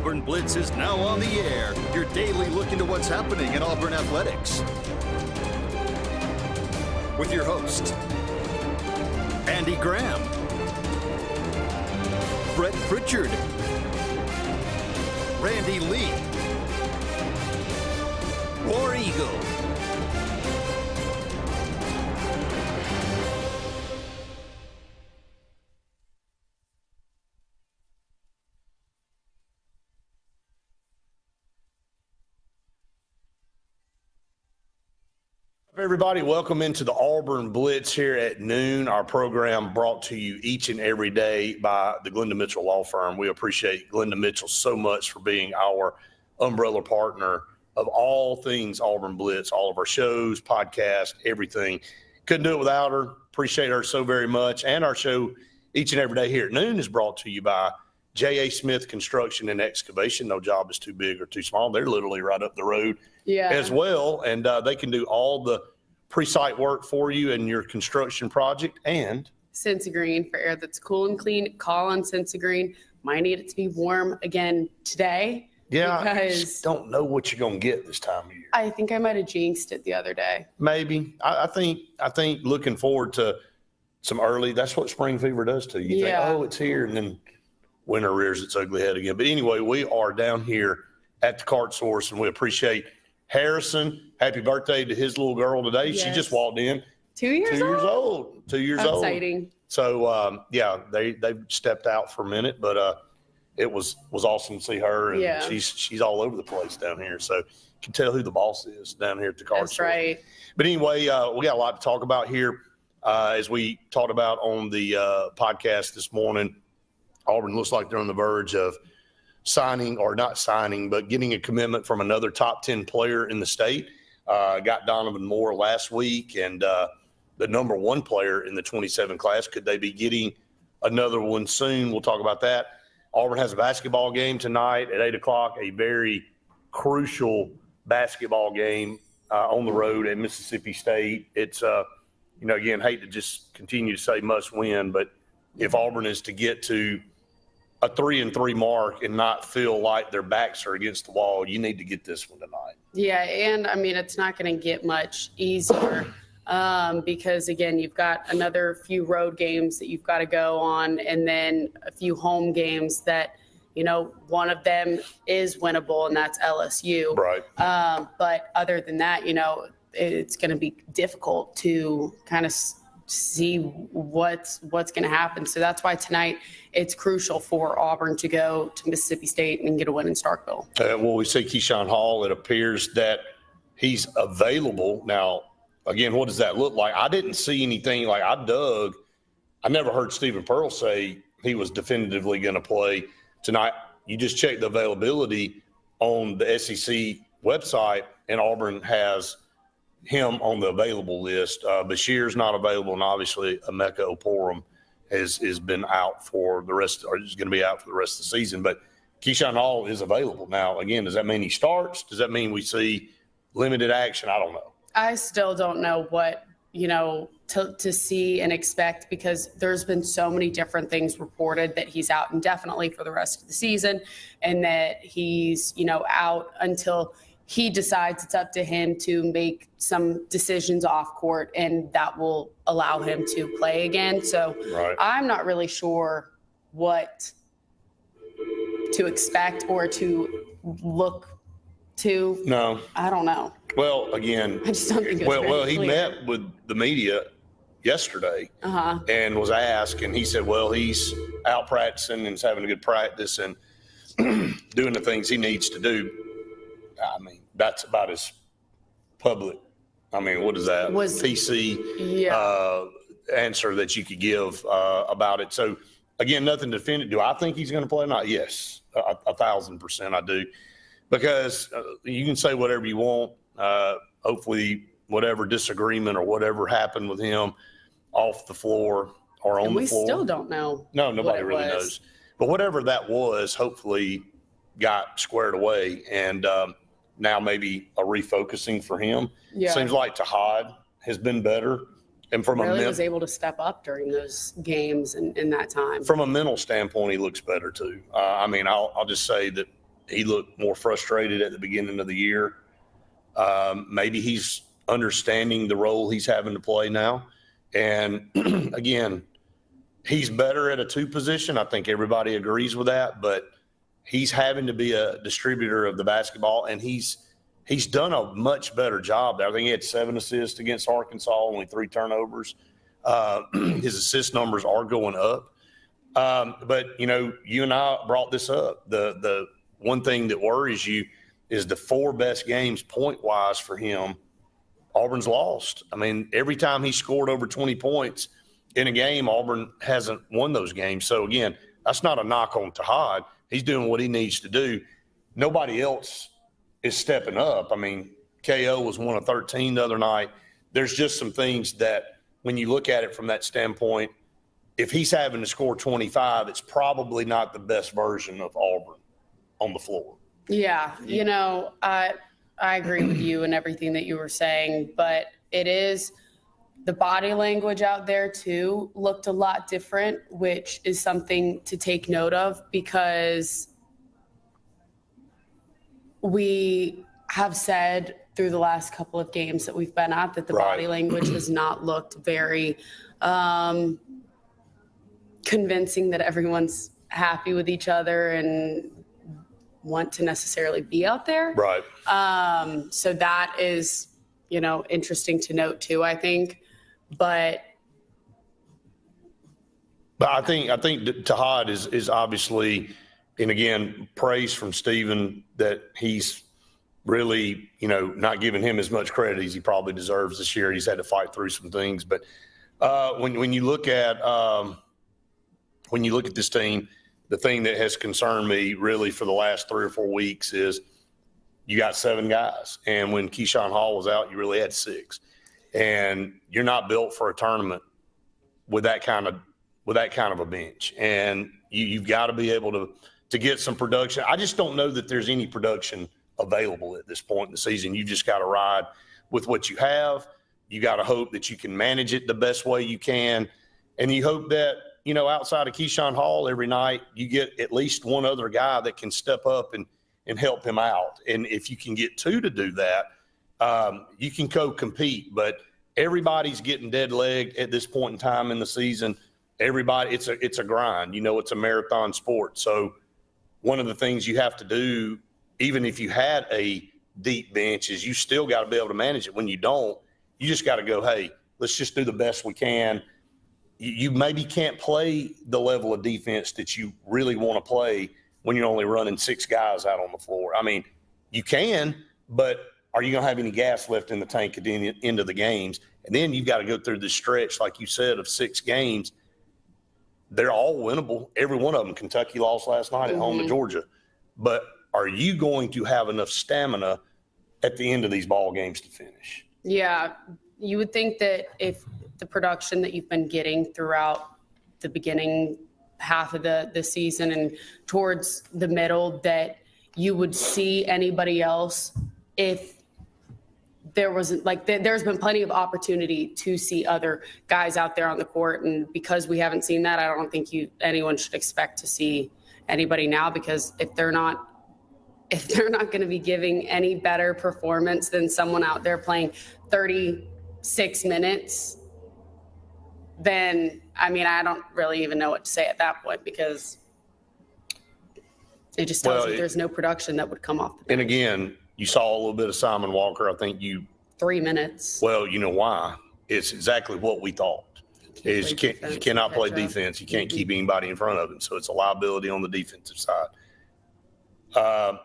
Auburn Blitz is now on the air, your daily look into what's happening in Auburn athletics. With your host, Andy Graham, Brett Pritchard, Randy Lee, War Eagle. Everybody, welcome into the Auburn Blitz here at noon. Our program brought to you each and every day by the Glenda Mitchell Law Firm. We appreciate Glenda Mitchell so much for being our umbrella partner of all things Auburn Blitz, all of our shows, podcasts, everything. Couldn't do it without her. Appreciate her so very much. And our show each and every day here at noon is brought to you by J.A. Smith Construction and Excavation. No job is too big or too small. They're literally right up the road as well. And they can do all the pre-site work for you and your construction project. And Sensigreen for air that's cool and clean. Call on Sensigreen. Might need it to be warm again today. Yeah, because I just don't know what you're going to get this time of year. I think I might have jinxed it the other day. Maybe. I think looking forward to some early, that's what spring fever does to you. You think, oh, it's here, and then winter rears its ugly head again. But anyway, we are down here at the Cart Source, and we appreciate Harrison. Happy birthday to his little girl today. Yes. She just walked in. 2 years old? 2 years old. Exciting. So, they stepped out for a minute, but it was awesome to see her. And she's all over the place down here. So you can tell who the boss is down here at the Cart Source. That's right. But anyway, we got a lot to talk about here. As we talked about on the podcast this morning, Auburn looks like they're on the verge of signing, or not signing, but getting a commitment from another top 10 player in the state. Got Donovan Moore last week, and the number one player in the 27 class. Could they be getting another one soon? We'll talk about that. Auburn has a basketball game tonight at 8 o'clock, a very crucial basketball game on the road at Mississippi State. It's, again, hate to just continue to say must win, but if Auburn is to get to a 3-3 mark and not feel like their backs are against the wall, you need to get this one tonight. Yeah, and I mean, it's not going to get much easier because, again, you've got another few road games that you've got to go on, and then a few home games that, one of them is winnable, and that's LSU. Right. But other than that, it's going to be difficult to kind of see what's going to happen. So that's why tonight it's crucial for Auburn to go to Mississippi State and get a win in Starkville. Well, we see Keyshawn Hall. It appears that he's available. Now, again, what does that look like? I didn't see anything. I never heard Stephen Pearl say he was definitively going to play tonight. You just check the availability on the SEC website, and Auburn has him on the available list. Bashir's not available, and obviously Emeka Oporum has been out for the rest, or is going to be out for the rest of the season. But Keyshawn Hall is available. Now, again, does that mean he starts? Does that mean we see limited action? I don't know. I still don't know what, to see and expect, because there's been so many different things reported that he's out indefinitely for the rest of the season, and that he's, out until he decides it's up to him to make some decisions off court, and that will allow him to play again. So right. I'm not really sure what to expect or to look to. No. I don't know. Well, again, I just don't think it's he met with the media yesterday and was asked, and he said, well, he's out practicing and he's having a good practice and doing the things he needs to do. I mean, that's about as public. I mean, what is that? PC answer that you could give about it. So, again, nothing definitive. Do I think he's going to play or not? Yes, 1,000% I do. Because you can say whatever you want. Hopefully, whatever disagreement or whatever happened with him off the floor or on the floor. We still don't know. No, nobody really knows. But whatever that was, hopefully got squared away. And now maybe a refocusing for him. Yeah. Seems like Tahad has been better. And from really was able to step up during those games and in that time. From a mental standpoint, he looks better too. I mean, I'll just say that he looked more frustrated at the beginning of the year. Maybe he's understanding the role he's having to play now. And again, he's better at a 2 position. I think everybody agrees with that, but he's having to be a distributor of the basketball, and he's done a much better job there. I think he had 7 assists against Arkansas, only 3 turnovers. His assist numbers are going up. But, you and I brought this up. The one thing that worries you is the 4 best games point-wise for him, Auburn's lost. I mean, every time he scored over 20 points in a game, Auburn hasn't won those games. So, again, that's not a knock on Tahad. He's doing what he needs to do. Nobody else is stepping up. I mean, KO was 1 of 13 the other night. There's just some things that when you look at it from that standpoint, if he's having to score 25, it's probably not the best version of Auburn on the floor. Yeah, I agree with you and everything that you were saying, but it is the body language out there too looked a lot different, which is something to take note of because we have said through the last couple of games that we've been at that the body language has not looked very convincing that everyone's happy with each other and want to necessarily be out there. Right. So that is, interesting to note too, I think. But I think Tahad is obviously, and again, praise from Stephen that he's really, not giving him as much credit as he probably deserves this year. He's had to fight through some things. But when you look at this team, the thing that has concerned me really for the last 3 or 4 weeks is you got 7 guys. And when Keyshawn Hall was out, you really had 6. And you're not built for a tournament with that kind of a bench. And you've got to be able to get some production. I just don't know that there's any production available at this point in the season. You just got to ride with what you have. You got to hope that you can manage it the best way you can. And you hope that, outside of Keyshawn Hall every night, you get at least one other guy that can step up and help him out. And if you can get 2 to do that, you can compete, but everybody's getting dead-legged at this point in time in the season. Everybody, it's a grind. It's a marathon sport. So one of the things you have to do, even if you had a deep bench, is you still got to be able to manage it. When you don't, you just got to go, hey, let's just do the best we can. You maybe can't play the level of defense that you really want to play when you're only running 6 guys out on the floor. I mean, you can, but are you going to have any gas left in the tank at the end of the games? And then you've got to go through this stretch, like you said, of 6 games. They're all winnable. Every one of them. Kentucky lost last night at home to Georgia. But are you going to have enough stamina at the end of these ball games to finish? Yeah, you would think that if the production that you've been getting throughout the beginning half of the season and towards the middle, that you would see anybody else if there wasn't there's been plenty of opportunity to see other guys out there on the court. And because we haven't seen that, I don't think anyone should expect to see anybody now, because if they're not going to be giving any better performance than someone out there playing 36 minutes, then, I don't really even know what to say at that point, because it just tells you there's no production that would come off the bench. And again, you saw a little bit of Simon Walker. I think 3 minutes. Well, you know why? It's exactly what we thought. You cannot play defense. You can't keep anybody in front of him. So it's a liability on the defensive side.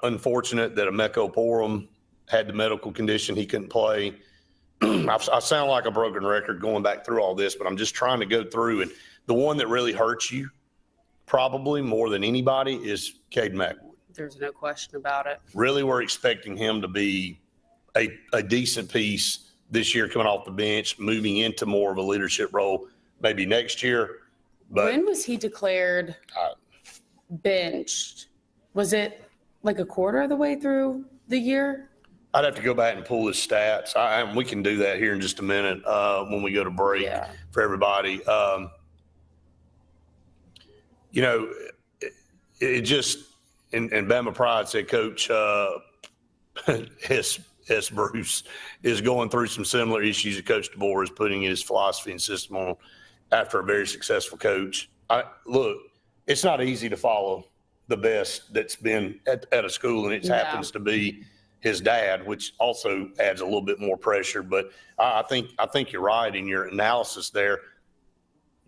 Unfortunate that Emeka Oporum had the medical condition. He couldn't play. I sound like a broken record going back through all this, but I'm just trying to go through. And the one that really hurts you probably more than anybody is Cade McWood. There's no question about it. Really, we're expecting him to be a decent piece this year coming off the bench, moving into more of a leadership role maybe next year. But when was he declared benched? Was it like a quarter of the way through the year? I'd have to go back and pull his stats. We can do that here in just a minute when we go to break for everybody. and Bama Pride said Coach S. Bruce is going through some similar issues that Coach DeBoer is putting his philosophy and system on after a very successful coach. Look, it's not easy to follow the best that's been at a school, and it happens to be his dad, which also adds a little bit more pressure. But I think you're right in your analysis there.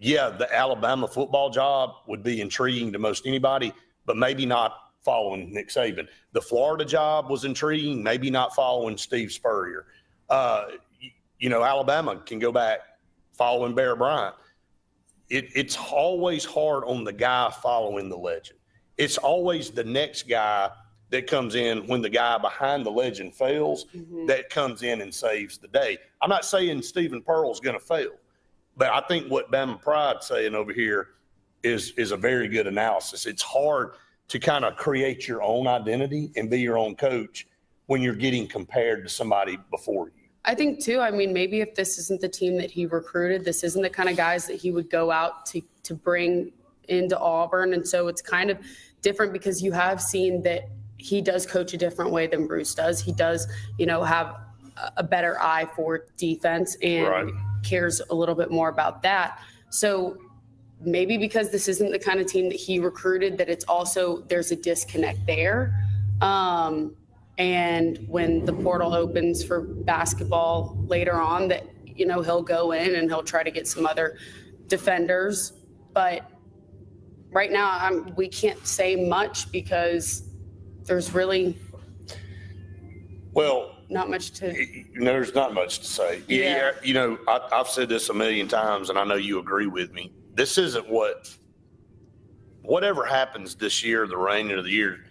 Yeah, the Alabama football job would be intriguing to most anybody, but maybe not following Nick Saban. The Florida job was intriguing, maybe not following Steve Spurrier. Alabama can go back following Bear Bryant. It's always hard on the guy following the legend. It's always the next guy that comes in when the guy behind the legend fails, that comes in and saves the day. I'm not saying Stephen Pearl's going to fail, but I think what Bama Pride's saying over here is a very good analysis. It's hard to kind of create your own identity and be your own coach when you're getting compared to somebody before you. I think too, maybe if this isn't the team that he recruited, this isn't the kind of guys that he would go out to bring into Auburn. And so it's kind of different because you have seen that he does coach a different way than Bruce does. He does, have a better eye for defense and cares a little bit more about that. So maybe because this isn't the kind of team that he recruited, that it's also, there's a disconnect there. And when the portal opens for basketball later on, that, he'll go in and he'll try to get some other defenders. But right now, we can't say much because there's really not much to. There's not much to say. Yeah. I've said this a million times, and I know you agree with me. This isn't whatever happens this year, the remainder of the year,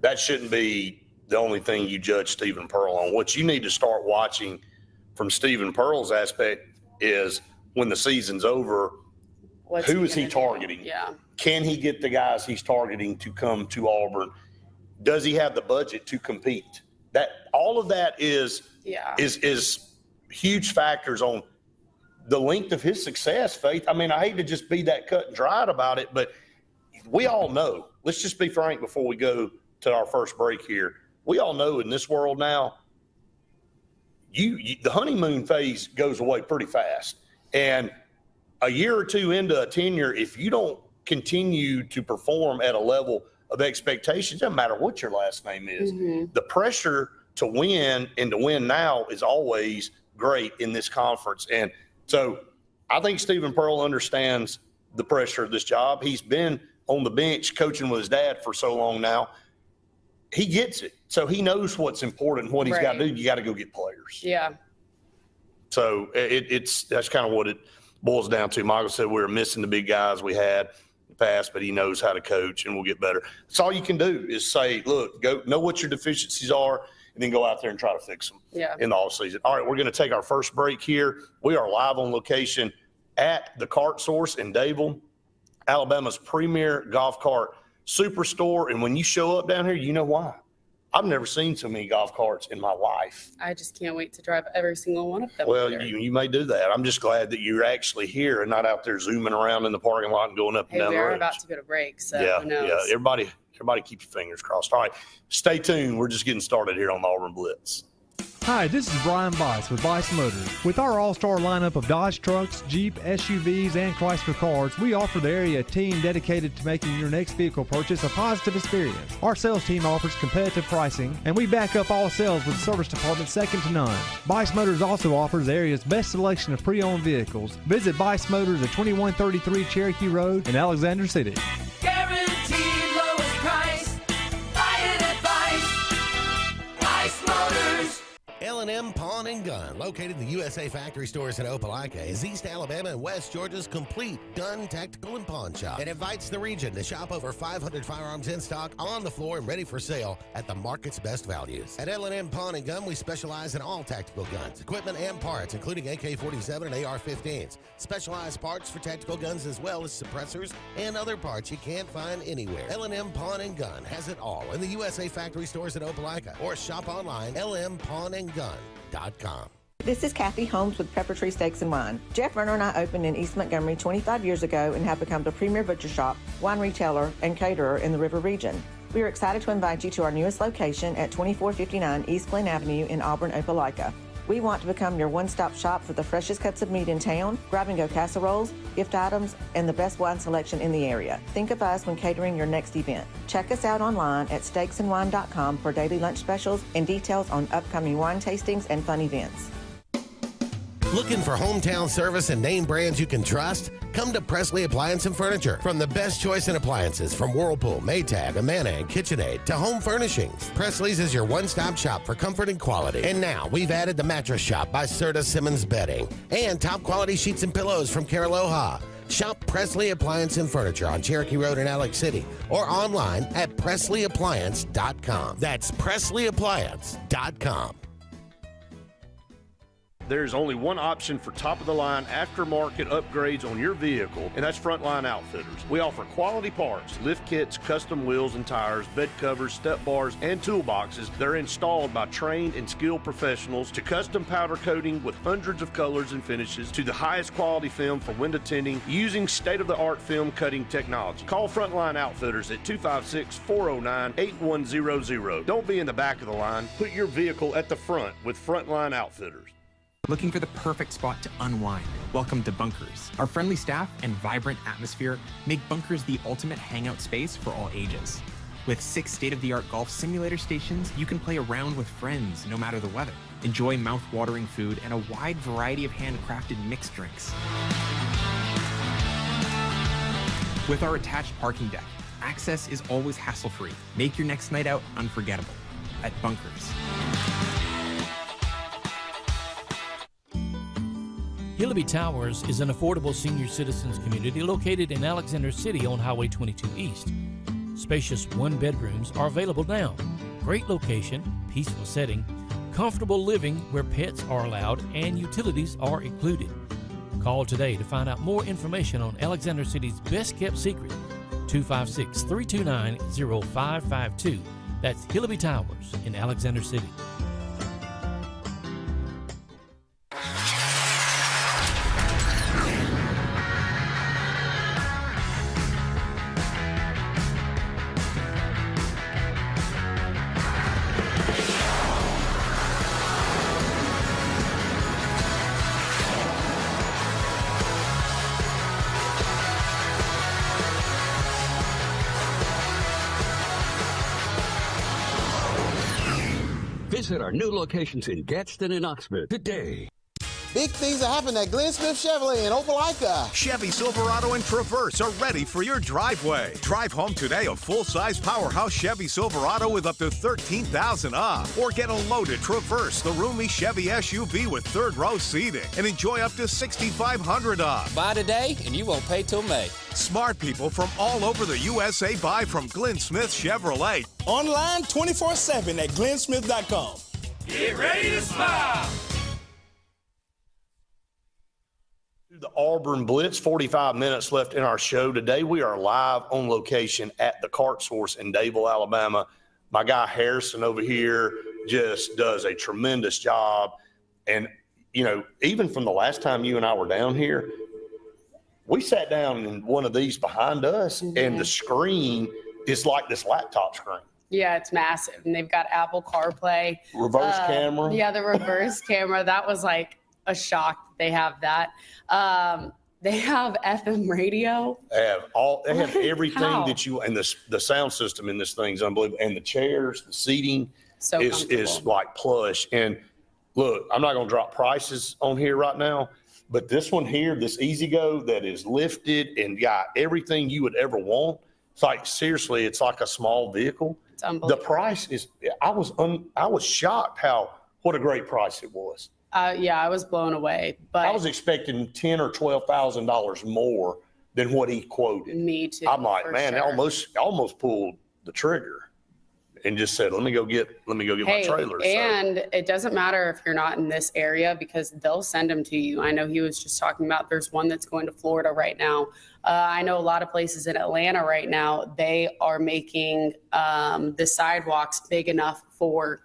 that shouldn't be the only thing you judge Stephen Pearl on. What you need to start watching from Stephen Pearl's aspect is when the season's over, who is he targeting? Yeah. Can he get the guys he's targeting to come to Auburn? Does he have the budget to compete? That all of that is huge factors on the length of his success, Faith. I hate to just be that cut and dried about it, but we all know. Let's just be frank before we go to our first break here. We all know in this world now, the honeymoon phase goes away pretty fast. And a year or two into a tenure, if you don't continue to perform at a level of expectations, doesn't matter what your last name is. The pressure to win and to win now is always great in this conference. And so I think Stephen Pearl understands the pressure of this job. He's been on the bench coaching with his dad for so long now. He gets it. So he knows what's important, what he's got to do. You got to go get players. Yeah. So that's kind of what it boils down to. Michael said we were missing the big guys we had in the past, but he knows how to coach and we'll get better. That's all you can do is say, look, go know what your deficiencies are and then go out there and try to fix them in the offseason. All right, we're going to take our first break here. We are live on location at the Cart Source in Dadeville, Alabama's premier golf cart superstore. And when you show up down here, you know why. I've never seen so many golf carts in my life. I just can't wait to drive every single one of them. Well, you may do that. I'm just glad that you're actually here and not out there zooming around in the parking lot and going up and down the road. We are about to go to break, so who knows? Yeah. Everybody keep your fingers crossed. All right, stay tuned. We're just getting started here on the Auburn Blitz. Hi, this is Brian Bice with Bice Motors. With our all-star lineup of Dodge trucks, Jeep, SUVs, and Chrysler cars, we offer the area a team dedicated to making your next vehicle purchase a positive experience. Our sales team offers competitive pricing, and we back up all sales with service department second to none. Bice Motors also offers the area's best selection of pre-owned vehicles. Visit Bice Motors at 2133 Cherokee Road in Alexander City. Guaranteed lowest price. Buy it at Bice Motors. L&M Pawn and Gun, located in the USA Factory Stores in Opelika, is East Alabama and West Georgia's complete gun, tactical, and pawn shop. It invites the region to shop over 500 firearms in stock, on the floor, and ready for sale at the market's best values. At L&M Pawn and Gun, we specialize in all tactical guns, equipment, and parts, including AK-47 and AR-15s. Specialized parts for tactical guns as well as suppressors and other parts you can't find anywhere. L&M Pawn and Gun has it all in the USA Factory Stores in Opelika, or shop online, lmpawnandgun.com. This is Kathy Holmes with Pepper Tree Steaks and Wine. Jeff Verner and I opened in East Montgomery 25 years ago and have become the premier butcher shop, wine retailer, and caterer in the River region. We are excited to invite you to our newest location at 2459 East Glen Avenue in Auburn, Opelika. We want to become your one-stop shop for the freshest cuts of meat in town, grab-and-go casseroles, gift items, and the best wine selection in the area. Think of us when catering your next event. Check us out online at steaksandwine.com for daily lunch specials and details on upcoming wine tastings and fun events. Looking for hometown service and name brands you can trust? Come to Presley Appliance and Furniture. From the best choice in appliances from Whirlpool, Maytag, Amana, and KitchenAid to home furnishings, Presley's is your one-stop shop for comfort and quality. And now we've added the Mattress Shop by Serta Simmons Bedding and top quality sheets and pillows from Caraloha. Shop Presley Appliance and Furniture on Cherokee Road in Alex City or online at PresleyAppliance.com. That's PresleyAppliance.com. There's only one option for top-of-the-line aftermarket upgrades on your vehicle, and that's Frontline Outfitters. We offer quality parts, lift kits, custom wheels and tires, bed covers, step bars, and toolboxes. They're installed by trained and skilled professionals, to custom powder coating with hundreds of colors and finishes, to the highest quality film for window tinting using state-of-the-art film cutting technology. Call Frontline Outfitters at 256-409-8100. Don't be in the back of the line. Put your vehicle at the front with Frontline Outfitters. Looking for the perfect spot to unwind? Welcome to Bunkers. Our friendly staff and vibrant atmosphere make Bunkers the ultimate hangout space for all ages. With 6 state-of-the-art golf simulator stations, you can play around with friends no matter the weather. Enjoy mouth-watering food and a wide variety of handcrafted mixed drinks. With our attached parking deck, access is always hassle-free. Make your next night out unforgettable at Bunkers. Hillaby Towers is an affordable senior citizens community located in Alexander City on Highway 22 East. Spacious one-bedrooms are available now. Great location, peaceful setting, comfortable living where pets are allowed and utilities are included. Call today to find out more information on Alexander City's best-kept secret, 256-329-0552. That's Hillaby Towers in Alexander City. Visit our new locations in Gadsden and Oxford today. Big things are happening at Glenn Smith Chevrolet in Opelika. Chevy Silverado and Traverse are ready for your driveway. Drive home today a full-size powerhouse Chevy Silverado with up to $13,000 off. Or get a loaded Traverse, the roomy Chevy SUV with third-row seating, and enjoy up to $6,500 off. Buy today and you won't pay till May. Smart people from all over the USA buy from Glenn Smith Chevrolet. Online 24/7 at glennsmith.com. Get ready to smile. The Auburn Blitz, 45 minutes left in our show today. We are live on location at the Cart Source in Dadeville, Alabama. My guy Harrison over here just does a tremendous job. And, you know, even from the last time you and I were down here, we sat down in one of these behind us, and the screen is like this laptop screen. Yeah, it's massive. And they've got Apple CarPlay. Reverse camera. Yeah, the reverse camera. That was like a shock that they have that. They have FM radio. They have everything that you, and the sound system in this thing's unbelievable. And the chairs, the seating is like plush. And look, I'm not going to drop prices on here right now, but this one here, this Easy Go that is lifted and got everything you would ever want. It's like, seriously, it's like a small vehicle. It's unbelievable. The price is, I was shocked what a great price it was. Yeah, I was blown away. But I was expecting $10,000 or $12,000 more than what he quoted. Me too. I'm like, man, I almost pulled the trigger and just said, let me go get my trailer. And it doesn't matter if you're not in this area because they'll send them to you. I know he was just talking about there's one that's going to Florida right now. I know a lot of places in Atlanta right now, they are making the sidewalks big enough for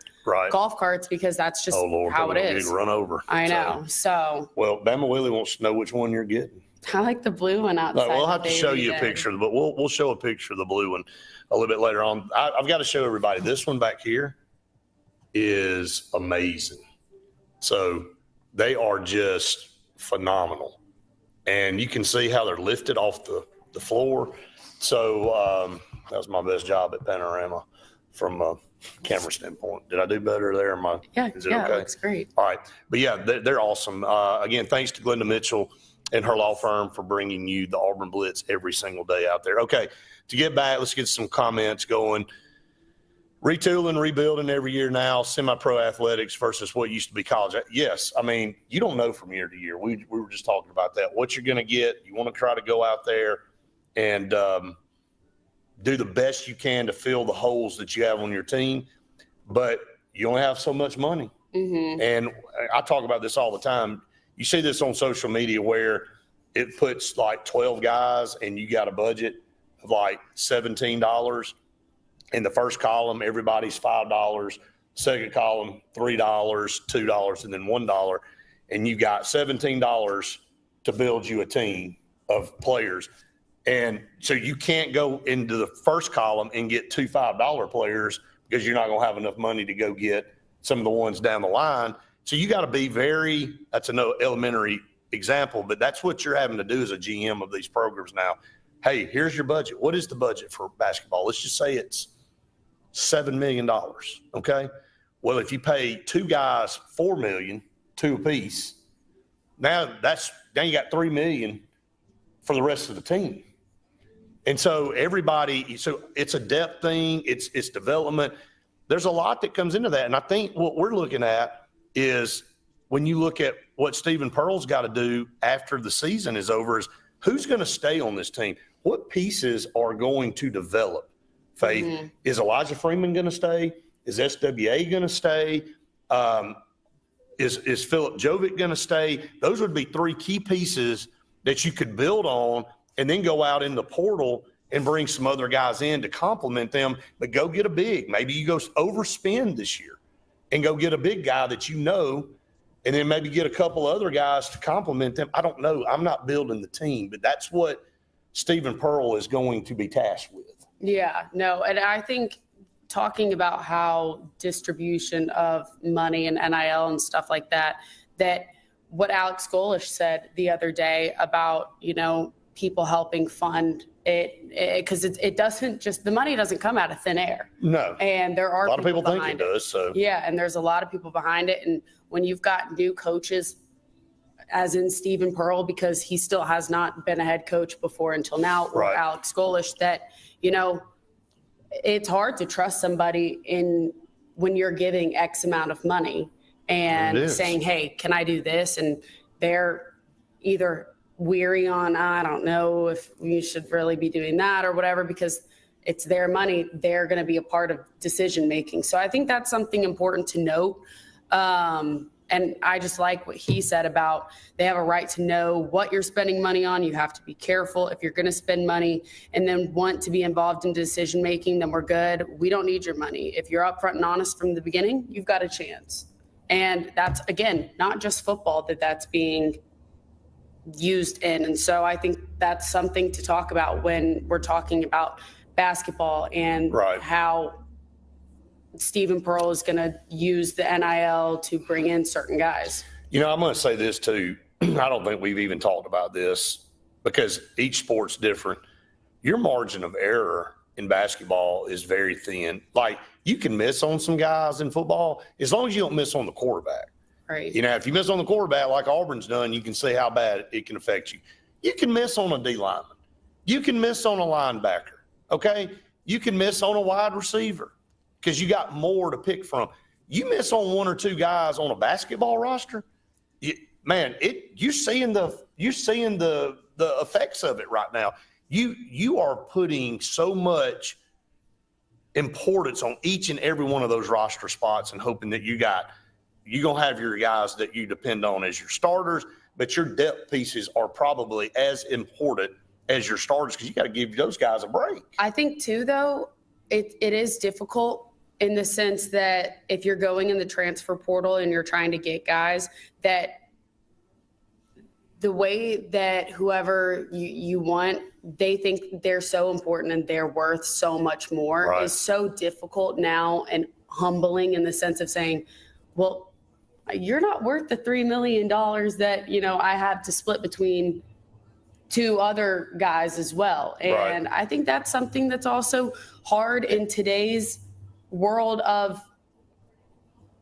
golf carts because that's just how it is. Run over. I know. So well, Bama Willie wants to know which one you're getting. I like the blue one outside. No, we'll have to show you a day. picture, but we'll show a picture of the blue one a little bit later on. I've got to show everybody this one back here is amazing. So they are just phenomenal, and you can see how they're lifted off the floor. So that was my best job at Panorama from a camera standpoint. Did I do better there? Is it okay? It looks great. All right. But yeah, they're awesome. Again, thanks to Glenda Mitchell and her law firm for bringing you the Auburn Blitz every single day out there. Okay, to get back, let's get some comments going. Retooling, rebuilding every year now, semi-pro athletics versus what used to be college. Yes, I mean, you don't know from year to year. We were just talking about that. What you're going to get, you want to try to go out there and do the best you can to fill the holes that you have on your team, but you only have so much money. Mm-hmm. And I talk about this all the time. You see this on social media where it puts like 12 guys and you got a budget of like $17. In the first column, everybody's $5. Second column, $3, $2, and then $1. And you got $17 to build you a team of players. And so you can't go into the first column and get two $5 players because you're not going to have enough money to go get some of the ones down the line. So you got to be that's an elementary example, but that's what you're having to do as a GM of these programs now. Hey, here's your budget. What is the budget for basketball? Let's just say it's $7 million. Okay. Well, if you pay two guys $4 million, two apiece, now you got $3 million for the rest of the team. And so it's a depth thing. It's development. There's a lot that comes into that. And I think what we're looking at is when you look at what Stephen Pearl's got to do after the season is over is who's going to stay on this team? What pieces are going to develop? Faith, Mm-hmm. Is Elijah Freeman going to stay? Is SWA going to stay? Is Philip Jovic going to stay? Those would be three key pieces that you could build on and then go out in the portal and bring some other guys in to complement them, but go get a big. Maybe you go overspend this year and go get a big guy that you know, and then maybe get a couple other guys to complement them. I don't know. I'm not building the team, but that's what Stephen Pearl is going to be tasked with. Yeah, no, and I think talking about how distribution of money and NIL and stuff like that what Alex Golish said the other day about, people helping fund it, because it doesn't the money doesn't come out of thin air. No. And there are a lot of people think it it does. So yeah, and there's a lot of people behind it. And when you've got new coaches, as in Stephen Pearl, because he still has not been a head coach before until now, or Right. Alex Golish, that, it's hard to trust somebody when you're giving X amount of money and saying, hey, can I do this? And they're either weary on, I don't know if you should really be doing that or whatever, because it's their money. They're going to be a part of decision making. So I think that's something important to note. And I just like what he said about they have a right to know what you're spending money on. You have to be careful if you're going to spend money and then want to be involved in decision making, then we're good. We don't need your money. If you're upfront and honest from the beginning, you've got a chance. And that's, again, not just football that's being used in. And so I think that's something to talk about when we're talking about basketball and Right. how Stephen Pearl is going to use the NIL to bring in certain guys. I'm going to say this too. I don't think we've even talked about this because each sport's different. Your margin of error in basketball is very thin. Like you can miss on some guys in football as long as you don't miss on the quarterback. Right. If you miss on the quarterback like Auburn's done, you can see how bad it can affect you. You can miss on a D lineman. You can miss on a linebacker. Okay. You can miss on a wide receiver because you got more to pick from. You miss on one or two guys on a basketball roster, you're seeing the effects of it right now. You are putting so much importance on each and every one of those roster spots and hoping that you're going to have your guys that you depend on as your starters, but your depth pieces are probably as important as your starters because you got to give those guys a break. I think too, though, it is difficult in the sense that if you're going in the transfer portal and you're trying to get guys, that the way that whoever you want, they think they're so important and they're worth so much more Right. is so difficult now and humbling in the sense of saying, well, you're not worth the $3 million that, I have to split between two other guys as well. And I think that's something that's also hard in today's world of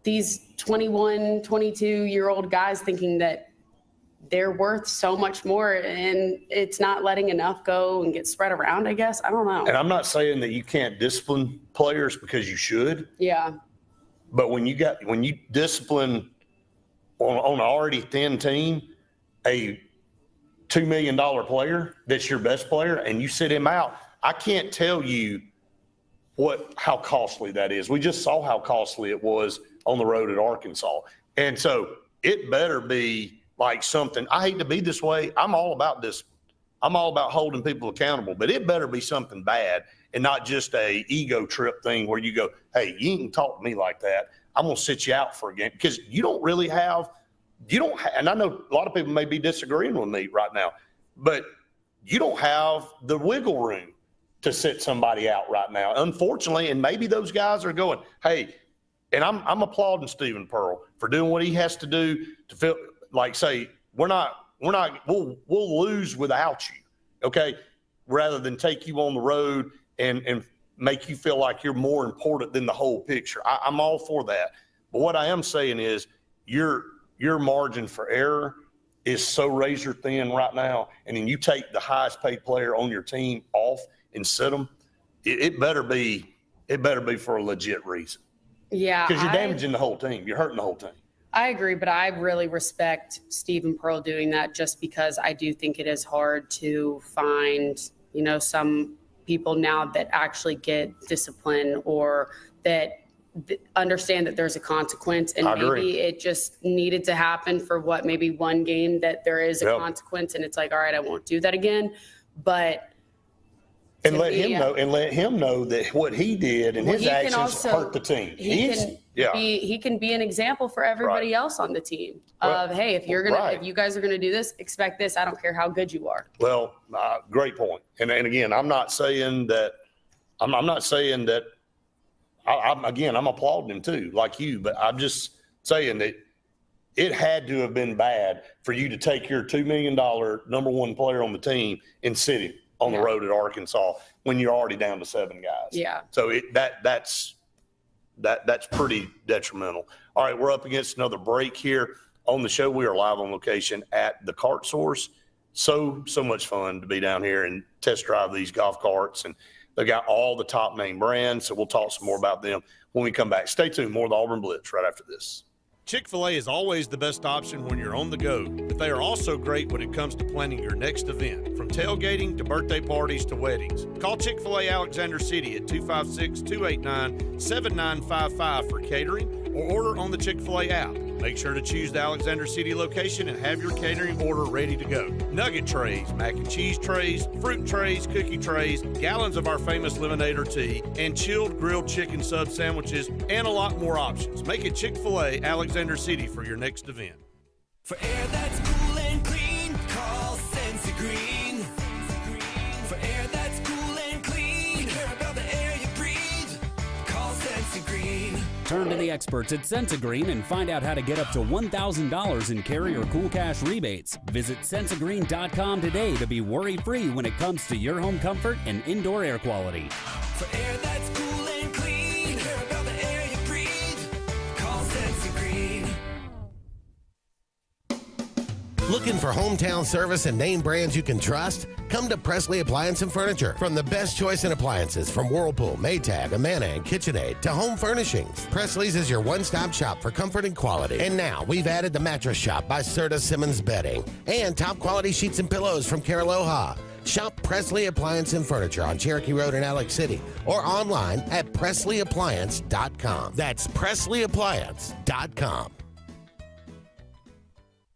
these 21, 22-year-old guys thinking that they're worth so much more, and it's not letting enough go and get spread around, I guess. I don't know. And I'm not saying that you can't discipline players, because you should. Yeah. But when you discipline on an already thin team, a $2 million player that's your best player, and you sit him out, I can't tell you how costly that is. We just saw how costly it was on the road at Arkansas. And so it better be like something. I hate to be this way. I'm all about this. I'm all about holding people accountable, but it better be something bad and not just a ego trip thing where you go, hey, you ain't talk to me like that. I'm going to sit you out for a game, because you don't have, and I know a lot of people may be disagreeing with me right now, but you don't have the wiggle room to sit somebody out right now, unfortunately. And maybe those guys are going, hey, and I'm applauding Stephen Pearl for doing what he has to do to feel like, say, we'll lose without you, okay? Rather than take you on the road and make you feel like you're more important than the whole picture. I'm all for that. But what I am saying is your margin for error is so razor thin right now, and then you take the highest paid player on your team off and sit them, it better be for a legit reason. Yeah. Because you're damaging the whole team. You're hurting the whole team. I agree, but I really respect Stephen Pearl doing that, just because I do think it is hard to find, some people now that actually get discipline or that understand that there's a consequence, and maybe it just needed to happen for maybe one game that there is a consequence, and it's like, all right, I won't do that again. But let him know that what he did and his actions hurt the team. He can be an example for everybody else on the team of, hey, if you guys are gonna do this, expect this. I don't care how good you are. Well, great point. And again, I'm not saying that. I'm applauding him too, like you, but I'm just saying that it had to have been bad for you to take your $2 million number one player on the team and sit him on the road at Arkansas when you're already down to 7 guys. Yeah. So that's pretty detrimental. All right, we're up against another break here on the show. We are live on location at the Kart Source. So much fun to be down here and test drive these golf carts, and they got all the top name brands. So we'll talk some more about them when we come back. Stay tuned. More of the Auburn Blitz right after this. Chick-fil-A is always the best option when you're on the go, but they are also great when it comes to planning your next event, from tailgating to birthday parties to weddings. Call Chick-fil-A Alexander City at 256-289-7955 for catering, or order on the Chick-fil-A app. Make sure to choose the Alexander City location and have your catering order ready to go. Nugget trays, mac and cheese trays, fruit trays, cookie trays, gallons of our famous lemonade or tea, and chilled grilled chicken sub sandwiches, and a lot more options. Make it Chick-fil-A Alexander City for your next event. For air that's cool and clean, call Sensi Green. For air that's cool and clean, we care about the air you breathe. Call Sensi Green. Turn to the experts at Sensigreen and find out how to get up to $1,000 in carrier cool cash rebates. Visit Sensigreen.com today to be worry-free when it comes to your home comfort and indoor air quality. For air that's cool and clean, we care about the air you breathe. Call Sensi Green. Looking for hometown service and name brands you can trust? Come to Presley Appliance and Furniture. From the best choice in appliances from Whirlpool, Maytag, Amana, and KitchenAid to home furnishings, Presley's is your one-stop shop for comfort and quality. And now we've added the Mattress Shop by Serta Simmons Bedding and top quality sheets and pillows from Caraloha. Shop Presley Appliance and Furniture on Cherokee Road in Alex City or online at PresleyAppliance.com. That's PresleyAppliance.com.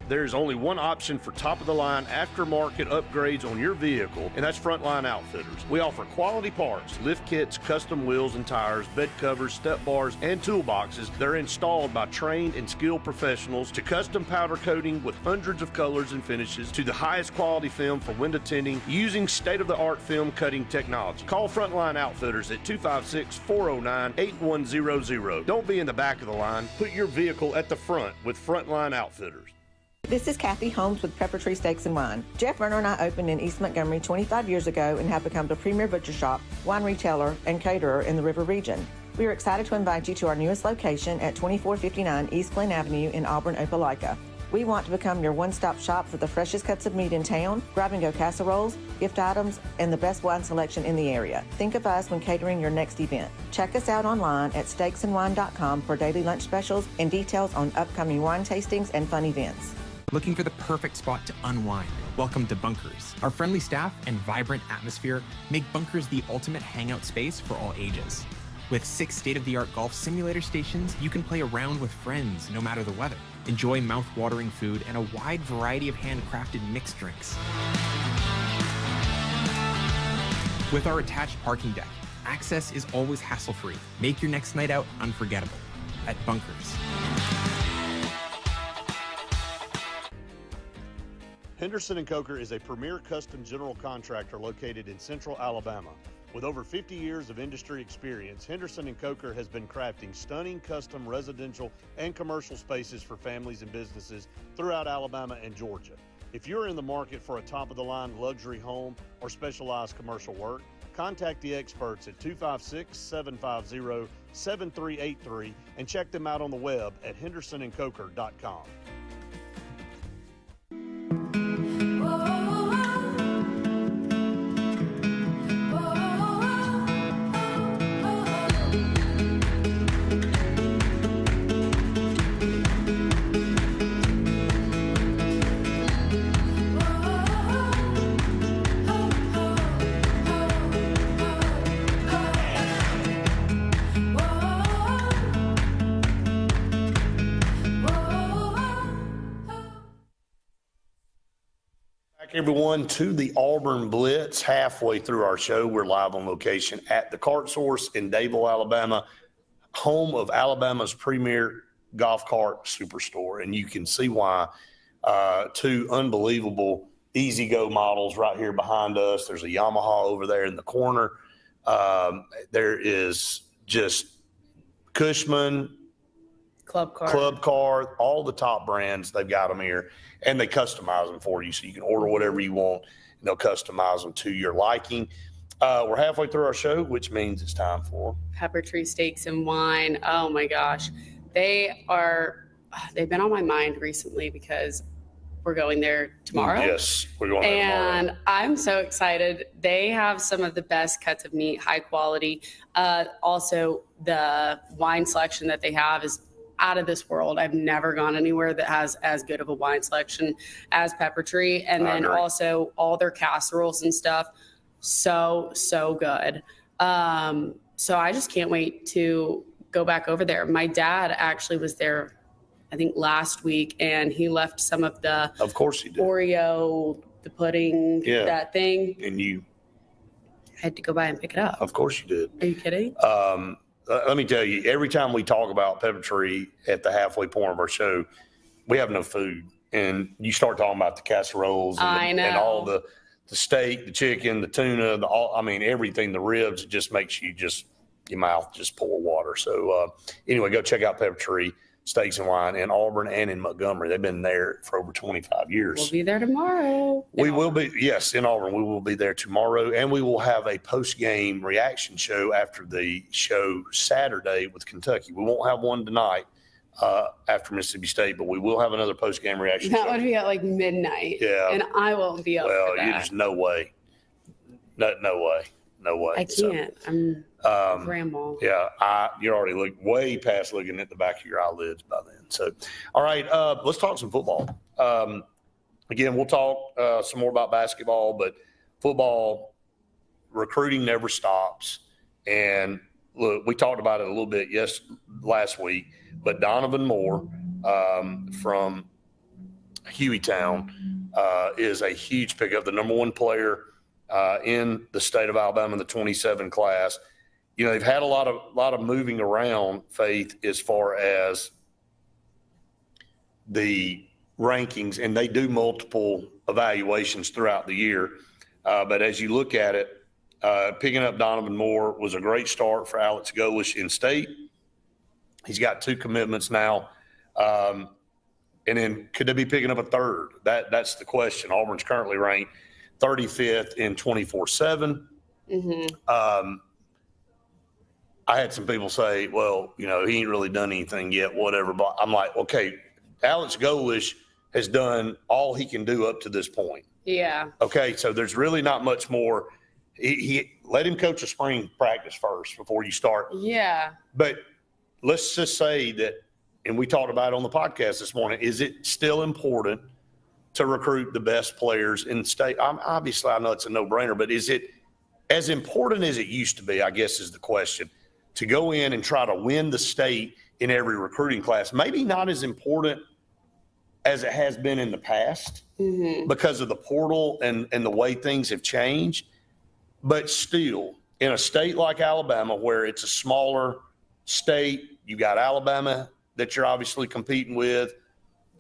There's only one option for top-of-the-line aftermarket upgrades on your vehicle, and that's Frontline Outfitters. We offer quality parts, lift kits, custom wheels and tires, bed covers, step bars, and toolboxes. They're installed by trained and skilled professionals, to custom powder coating with hundreds of colors and finishes, to the highest quality film for window tinting using state-of-the-art film cutting technology. Call Frontline Outfitters at 256-409-8100. Don't be in the back of the line. Put your vehicle at the front with Frontline Outfitters. This is Kathy Holmes with Pepper Tree Steaks and Wine. Jeff Verner and I opened in East Montgomery 25 years ago and have become the premier butcher shop, wine retailer, and caterer in the River region. We are excited to invite you to our newest location at 2459 East Glen Avenue in Auburn, Opelika. We want to become your one-stop shop for the freshest cuts of meat in town, grab-and-go casseroles, gift items, and the best wine selection in the area. Think of us when catering your next event. Check us out online at steaksandwine.com for daily lunch specials and details on upcoming wine tastings and fun events. Looking for the perfect spot to unwind? Welcome to Bunkers. Our friendly staff and vibrant atmosphere make Bunkers the ultimate hangout space for all ages. With 6 state-of-the-art golf simulator stations, you can play around with friends no matter the weather. Enjoy mouth-watering food and a wide variety of handcrafted mixed drinks. With our attached parking deck, access is always hassle-free. Make your next night out unforgettable at Bunkers. Henderson & Coker is a premier custom general contractor located in central Alabama. With over 50 years of industry experience, Henderson & Coker has been crafting stunning custom residential and commercial spaces for families and businesses throughout Alabama and Georgia. If you're in the market for a top-of-the-line luxury home or specialized commercial work, contact the experts at 256-750-7383 and check them out on the web at hendersonandcoker.com. Everyone to the Auburn Blitz. Halfway through our show, we're live on location at the Cart Source in Dable, Alabama, home of Alabama's premier golf cart superstore. And you can see why. 2 unbelievable Easy Go models right here behind us. There's a Yamaha over there in the corner. There is just Cushman, Club Car, all the top brands. They've got them here, and they customize them for you, so you can order whatever you want, and they'll customize them to your liking. We're halfway through our show, which means it's time for Pepper Tree Steaks and Wine. Oh my gosh, they've been on my mind recently because we're going there tomorrow. Yes, we're going there tomorrow. And I'm so excited. They have some of the best cuts of meat, high quality. Also, the wine selection that they have is out of this world. I've never gone anywhere that has as good of a wine selection as Pepper Tree. And then also all their casseroles and stuff. So good. So I just can't wait to go back over there. My dad actually was there, I think last week, and he left some of the Of course he did. Oreo, the pudding, that thing. And you had to go by and pick it up. Of course you did. Are you kidding? Let me tell you, every time we talk about Pepper Tree at the halfway point of our show, we have no food. And you start talking about the casseroles and all the steak, the chicken, the tuna, everything, the ribs, it just makes you your mouth just pour water. So anyway, go check out Pepper Tree Steaks and Wine in Auburn and in Montgomery. They've been there for over 25 years. We'll be there tomorrow. We will be, yes, in Auburn. We will be there tomorrow, and we will have a post-game reaction show after the show Saturday with Kentucky. We won't have one tonight after Mississippi State, but we will have another post-game reaction show. That would be at like midnight. Yeah. And I won't be up for that. There's no way. No way. I can't. I'm grandma. Yeah, you're already way past looking at the back of your eyelids by then. So, all right, let's talk some football. Again, we'll talk some more about basketball, but football recruiting never stops. And look, we talked about it a little bit last week, but Donovan Moore from Hueytown is a huge pickup, the number one player in the state of Alabama in the 27 class. You know, they've had a lot of moving around, Faith, as far as the rankings, and they do multiple evaluations throughout the year. But as you look at it, picking up Donovan Moore was a great start for Alex Golish in state. He's got 2 commitments now. And then could they be picking up a third? That's the question. Auburn's currently ranked 35th in 24/7. I had some people say, well, you know, he ain't really done anything yet, whatever. But I'm like, okay, Alex Golish has done all he can do up to this point. Yeah. Okay, so there's really not much more. He let him coach a spring practice first before you start. Yeah. But let's just say that, and we talked about it on the podcast this morning, is it still important to recruit the best players in the state? Obviously, I know it's a no-brainer, but is it as important as it used to be, I guess is the question, to go in and try to win the state in every recruiting class? Maybe not as important as it has been in the past because of the portal and the way things have changed. But still, in a state like Alabama, where it's a smaller state, you got Alabama that you're obviously competing with,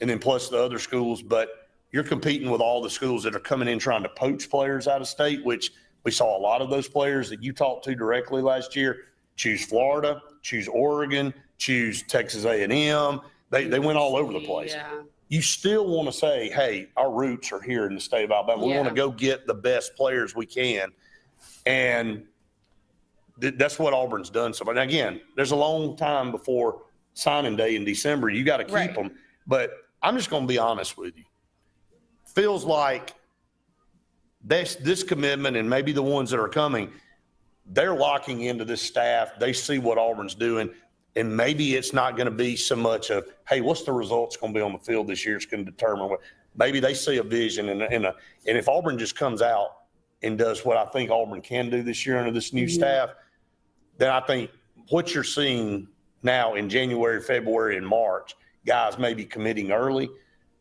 and then plus the other schools, but you're competing with all the schools that are coming in trying to poach players out of state, which we saw a lot of those players that you talked to directly last year choose Florida, choose Oregon, choose Texas A&M. They went all over the place. Yeah. You still want to say, hey, our roots are here in the state of Alabama. We want to go get the best players we can. And that's what Auburn's done. So, but again, there's a long time before signing day in December. You got to keep them. But I'm just going to be honest with you. Feels like this commitment, and maybe the ones that are coming, they're locking into this staff. They see what Auburn's doing. And maybe it's not going to be so much of, hey, what's the results going to be on the field this year? It's going to determine what. Maybe they see a vision, and if Auburn just comes out and does what I think Auburn can do this year under this new staff, then I think what you're seeing now in January, February, and March, guys maybe committing early,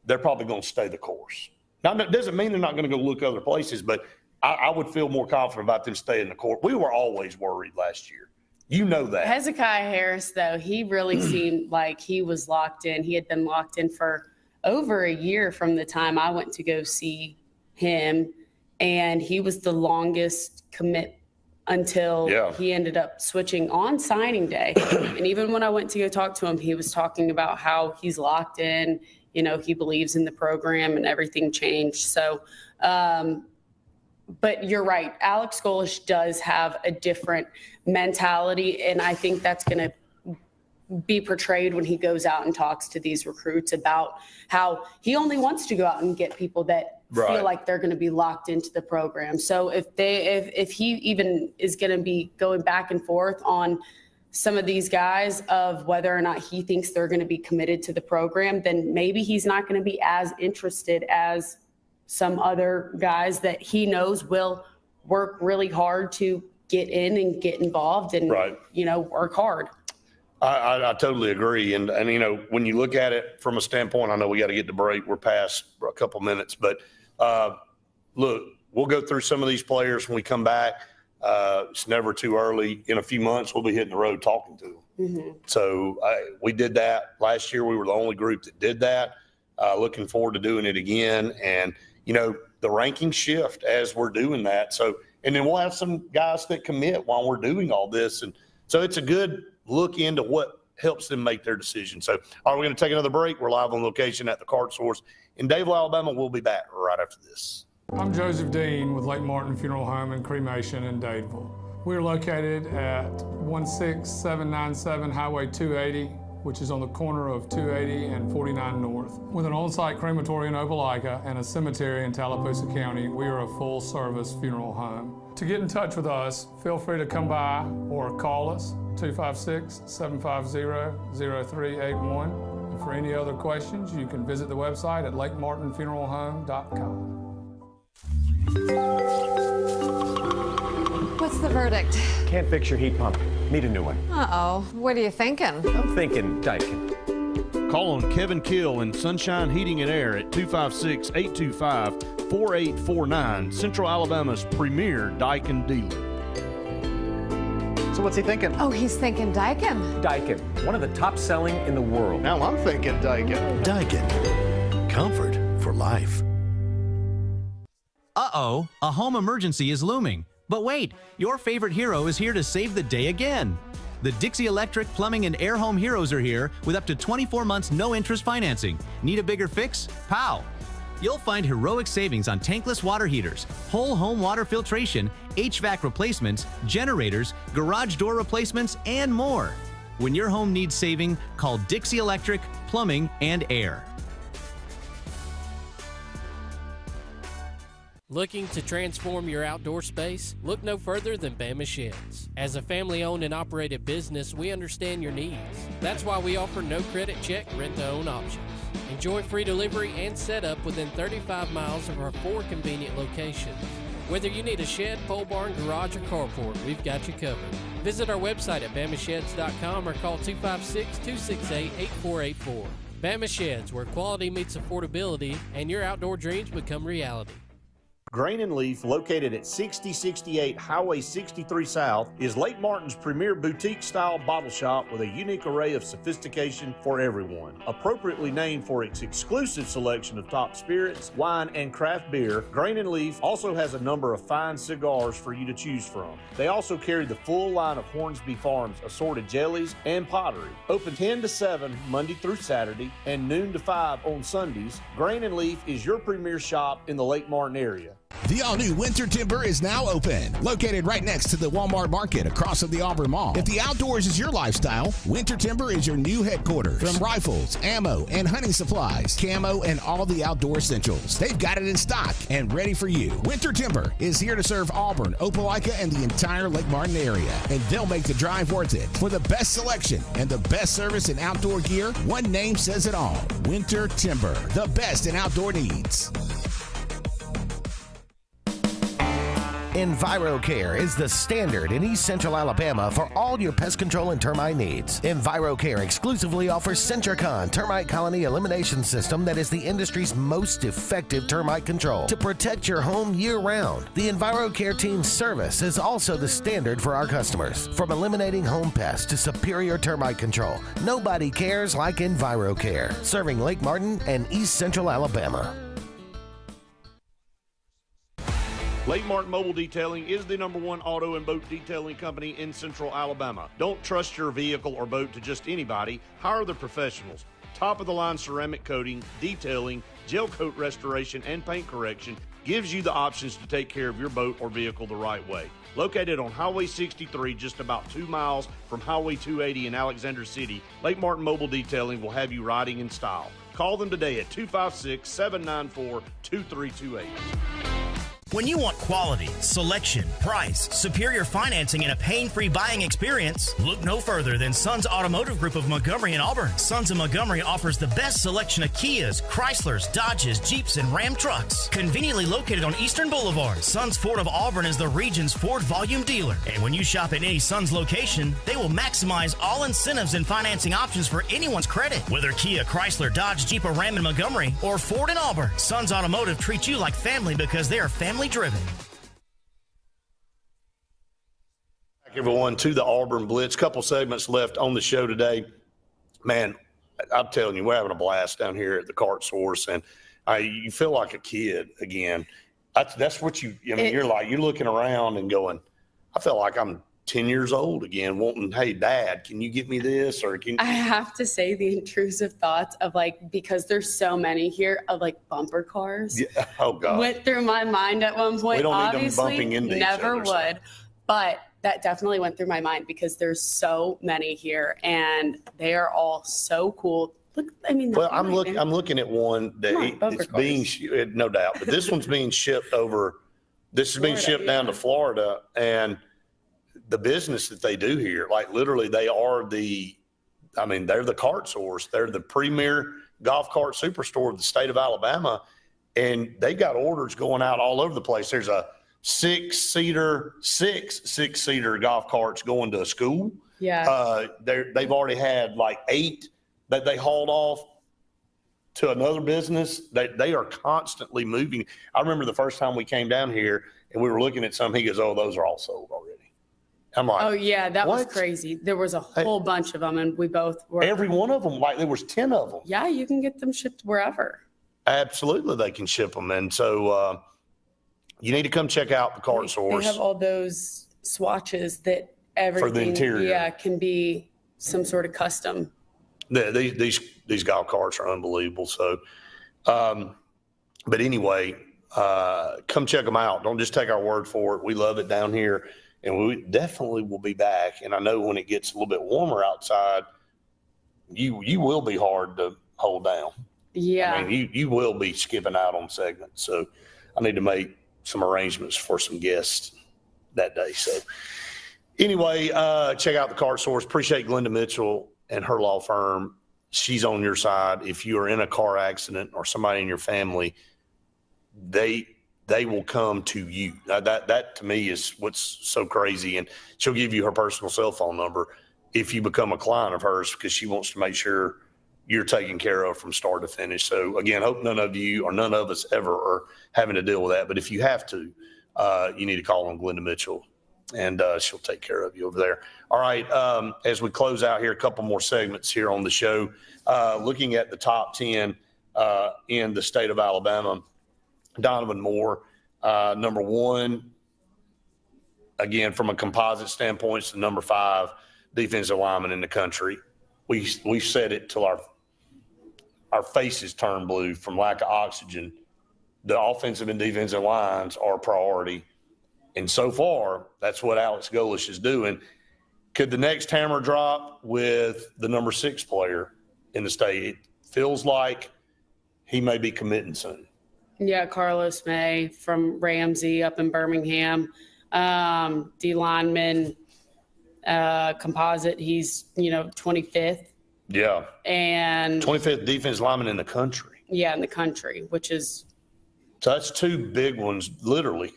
they're probably going to stay the course. Now, that doesn't mean they're not going to go look other places, but I would feel more confident about them staying the course. We were always worried last year. You know that. Hezekiah Harris, though, he really seemed like he was locked in. He had been locked in for over a year from the time I went to go see him, and he was the longest commit until he ended up switching on signing day. And even when I went to go talk to him, he was talking about how he's locked in, you know, he believes in the program and everything changed. So, but you're right. Alex Golish does have a different mentality, and I think that's going to be portrayed when he goes out and talks to these recruits about how he only wants to go out and get people that feel like they're going to be locked into the program. So if he even is going to be going back and forth on some of these guys of whether or not he thinks they're going to be committed to the program, then maybe he's not going to be as interested as some other guys that he knows will work really hard to get in and get involved and, you know, work hard. I totally agree. And, you know, when you look at it from a standpoint, I know we got to get to break. We're past a couple minutes. But, look, we'll go through some of these players when we come back. It's never too early. In a few months, we'll be hitting the road talking to them. So we did that last year. We were the only group that did that. Looking forward to doing it again. And, you know, the rankings shift as we're doing that. So, and then we'll have some guys that commit while we're doing all this. And so it's a good look into what helps them make their decision. So, all right, we're going to take another break. We're live on location at the Card Source in Dadeville, Alabama. We'll be back right after this. I'm Joseph Dean with Lake Martin Funeral Home and Cremation in Dadeville. We're located at 16797 Highway 280, which is on the corner of 280 and 49 North. With an on-site crematory in Opelika and a cemetery in Tallapoosa County, we are a full-service funeral home. To get in touch with us, feel free to come by or call us, 256-750-0381. And for any other questions, you can visit the website at lakemartinfuneralhome.com. What's the verdict? Can't fix your heat pump. Need a new one. Uh-oh. What are you thinking? I'm thinking Daikin. Call on Kevin Kill and Sunshine Heating and Air at 256-825-4849, Central Alabama's premier Daikin dealer. So what's he thinking? Oh, he's thinking Daikin. Daikin, one of the top selling in the world. Now I'm thinking Daikin. Daikin. Comfort for life. Uh-oh, a home emergency is looming. But wait, your favorite hero is here to save the day again. The Dixie Electric Plumbing and Air Home Heroes are here with up to 24 months no-interest financing. Need a bigger fix? Pow! You'll find heroic savings on tankless water heaters, whole home water filtration, HVAC replacements, generators, garage door replacements, and more. When your home needs saving, call Dixie Electric Plumbing and Air. Looking to transform your outdoor space? Look no further than Bama Sheds. As a family-owned and operated business, we understand your needs. That's why we offer no credit check rent-to-own options. Enjoy free delivery and setup within 35 miles of our 4 convenient locations. Whether you need a shed, pole barn, garage, or carport, we've got you covered. Visit our website at bamasheds.com or call 256-268-8484. Bama Sheds, where quality meets affordability and your outdoor dreams become reality. Grain and Leaf, located at 6068 Highway 63 South, is Lake Martin's premier boutique-style bottle shop with a unique array of sophistication for everyone. Appropriately named for its exclusive selection of top spirits, wine, and craft beer, Grain and Leaf also has a number of fine cigars for you to choose from. They also carry the full line of Hornsby Farms assorted jellies and pottery. Open 10 to 7 Monday through Saturday and noon to 5 on Sundays, Grain and Leaf is your premier shop in the Lake Martin area. The all-new Winter Timber is now open, located right next to the Walmart Market across from the Auburn Mall. If the outdoors is your lifestyle, Winter Timber is your new headquarters. From rifles, ammo, and hunting supplies, camo, and all the outdoor essentials, they've got it in stock and ready for you. Winter Timber is here to serve Auburn, Opelika, and the entire Lake Martin area, and they'll make the drive worth it. For the best selection and the best service in outdoor gear, one name says it all: Winter Timber, the best in outdoor needs. EnviroCare is the standard in East Central Alabama for all your pest control and termite needs. EnviroCare exclusively offers Centricon termite colony elimination system that is the industry's most effective termite control to protect your home year-round. The EnviroCare team's service is also the standard for our customers. From eliminating home pests to superior termite control, nobody cares like EnviroCare, serving Lake Martin and East Central Alabama. Lake Martin Mobile Detailing is the #1 auto and boat detailing company in Central Alabama. Don't trust your vehicle or boat to just anybody. Hire the professionals. Top-of-the-line ceramic coating, detailing, gel coat restoration, and paint correction gives you the options to take care of your boat or vehicle the right way. Located on Highway 63, just about 2 miles from Highway 280 in Alexander City, Lake Martin Mobile Detailing will have you riding in style. Call them today at 256-794-2328. When you want quality, selection, price, superior financing, and a pain-free buying experience, look no further than Sons Automotive Group of Montgomery and Auburn. Sons of Montgomery offers the best selection of Kias, Chryslers, Dodges, Jeeps, and Ram trucks. Conveniently located on Eastern Boulevard, Sons Ford of Auburn is the region's Ford volume dealer. And when you shop at any Sons location, they will maximize all incentives and financing options for anyone's credit. Whether Kia, Chrysler, Dodge, Jeep, or Ram in Montgomery, or Ford in Auburn, Sons Automotive treats you like family because they are family driven. Back everyone to the Auburn Blitz. Couple segments left on the show today. Man, I'm telling you, we're having a blast down here at the Cart Source, and you feel like a kid again. That's what you're like. You're looking around and going, I feel like I'm 10 years old again, wanting, hey, Dad, can you get me this? Or can I have to say the intrusive thoughts of because there's so many here of bumper cars. Yeah. Oh God. Went through my mind at one point. We don't Obviously, need them bumping into never each other, would. But that definitely went through my mind because there's so many here and they are all so cool. Look, well, I'm looking at one that it's being, no doubt, but this one's being shipped over. This is being shipped down to Florida, and the business that they do here, literally they're the Cart Source. They're the premier golf cart superstore of the state of Alabama. And they got orders going out all over the place. There's a six-seater golf carts going to a school. Yeah. They've already had 8 that they hauled off to another business. They are constantly moving. I remember the first time we came down here and we were looking at some, he goes, "Oh, those are all sold already." I'm like, oh yeah, that was what? crazy. There was a whole bunch of them, and we both were. Every one of them, like there was 10 of them. Yeah, you can get them shipped wherever. Absolutely, they can ship them. And so you need to come check out the Cart Source. They have all those swatches that everything For the interior. Yeah, can be some sort of custom. These golf carts are unbelievable. So, but anyway, come check them out. Don't just take our word for it. We love it down here, and we definitely will be back. And I know when it gets a little bit warmer outside, you will be hard to hold down. Yeah. I mean, you will be skipping out on segments. So I need to make some arrangements for some guests that day. So anyway, check out the Cart Source. Appreciate Glenda Mitchell and her law firm. She's on your side. If you are in a car accident or somebody in your family, they will come to you. That to me is what's so crazy. And she'll give you her personal cell phone number if you become a client of hers, because she wants to make sure you're taken care of from start to finish. So again, hope none of you or none of us ever are having to deal with that. But if you have to, you need to call on Glenda Mitchell, and she'll take care of you over there. All right. As we close out here, a couple more segments here on the show, looking at the top 10 in the state of Alabama. Donovan Moore, number 1, again, from a composite standpoint, it's the number 5 defensive lineman in the country. We've said it till our faces turn blue from lack of oxygen. The offensive and defensive lines are a priority. And so far, that's what Alex Golesh is doing. Could the next hammer drop with the number 6 player in the state? It feels like he may be committing soon. Yeah, Carlos May from Ramsey up in Birmingham. D lineman, composite, he's 25th. Yeah. And 25th defensive lineman in the country. Yeah, in the country, which is. So that's 2 big ones, literally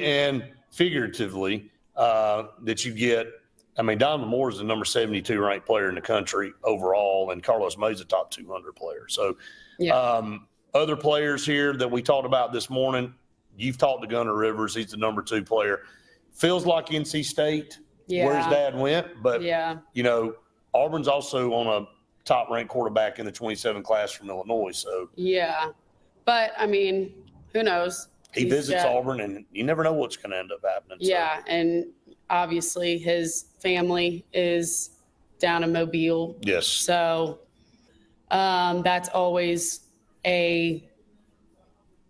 and figuratively, that you get. I mean, Donovan Moore is the number 72 ranked player in the country overall, and Carlos May is a top 200 player. So, yeah. Other players here that we talked about this morning, you've talked to Gunnar Rivers. He's the number 2 player. Feels like NC State, where his dad went. But, Auburn's also on a top-ranked quarterback in the 27 class from Illinois. So yeah. But, I mean, who knows? He visits Auburn, and you never know what's going to end up happening. Yeah, and obviously his family is down in Mobile. Yes. So that's always a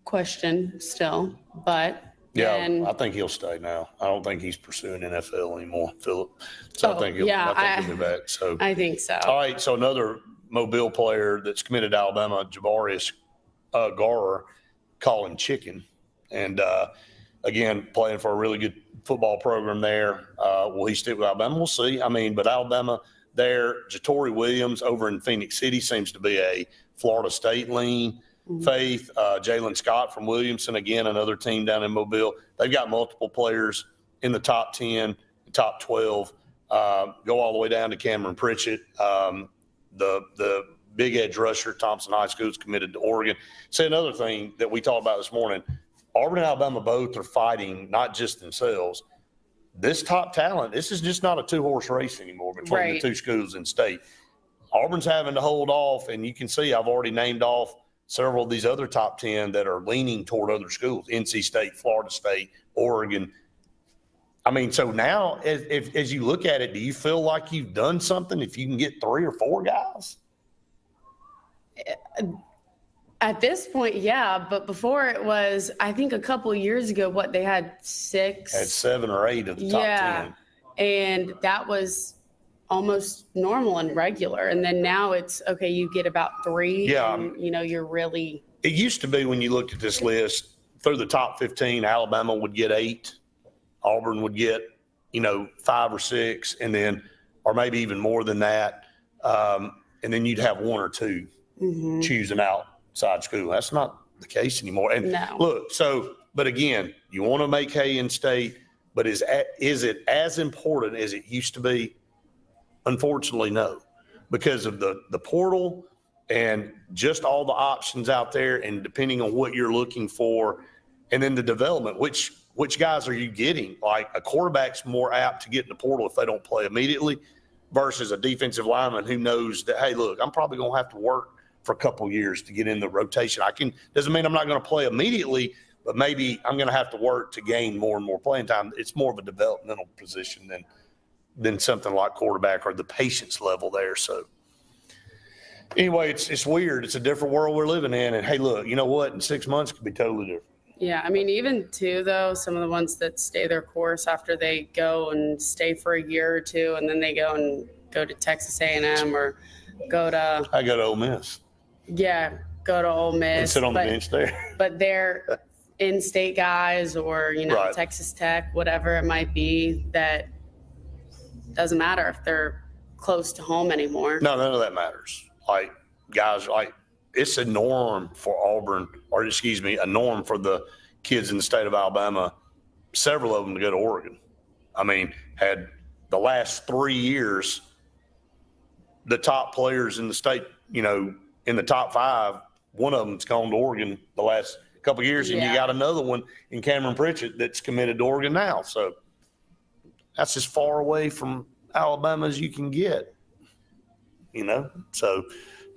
question still, but I think he'll stay now. I don't think he's pursuing NFL anymore, Philip. So I think he'll be back. So I think so. All right, so another Mobile player that's committed to Alabama, Javarius Garer, calling chicken, and again playing for a really good football program there. Will he stick with Alabama? We'll see. I mean, but Alabama there. Jatori Williams over in Phoenix City seems to be a Florida State lean. Faith, Jalen Scott from Williamson, again, another team down in Mobile. They've got multiple players in the top 10, top 12. Go all the way down to Cameron Pritchett. The big edge rusher, Thompson High School, is committed to Oregon. Say another thing that we talked about this morning, Auburn and Alabama both are fighting not just themselves. This top talent, this is just not a 2-horse race anymore between the 2 schools in state. Auburn's having to hold off, and you can see I've already named off several of these other top 10 that are leaning toward other schools, NC State, Florida State, Oregon. I mean, so now as you look at it, do you feel like you've done something if you can get 3 or 4 guys? At this point, yeah. But before it was, I think a couple of years ago, they had 6. Had 7 or 8 of the top 10. And that was almost normal and regular. And then now it's, okay, you get about 3. Yeah. And, you're really. It used to be when you looked at this list, through the top 15, Alabama would get 8. Auburn would get, 5 or 6, and then, or maybe even more than that. And then you'd have 1 or 2 choosing outside school. That's not the case anymore. And look, but again, you want to make hay in state, but is it as important as it used to be? Unfortunately, no, because of the portal and just all the options out there, and depending on what you're looking for, and then the development, which guys are you getting? Like a quarterback's more apt to get in the portal if they don't play immediately versus a defensive lineman who knows that, hey, look, I'm probably going to have to work for a couple years to get in the rotation. Doesn't mean I'm not going to play immediately, but maybe I'm going to have to work to gain more and more playing time. It's more of a developmental position than something like quarterback or the patience level there. So anyway, it's weird. It's a different world we're living in. And hey, look, you know what? In 6 months it could be totally different. Yeah, I mean, even too, though, some of the ones that stay their course after they go and stay for a year or two, and then they go to Texas A&M or I go to Ole Miss. Yeah, go to Ole Miss. And sit on the bench there. But they're in-state guys or, Right. Texas Tech, whatever it might be, that doesn't matter if they're close to home anymore. No, none of that matters. Like, guys, it's a norm for Auburn, a norm for the kids in the state of Alabama, several of them to go to Oregon. I mean, had the last 3 years, the top players in the state, in the top 5, one of them's gone to Oregon the last couple of years, and you got another one in Cameron Pritchett that's committed to Oregon now. So that's as far away from Alabama as you can get, So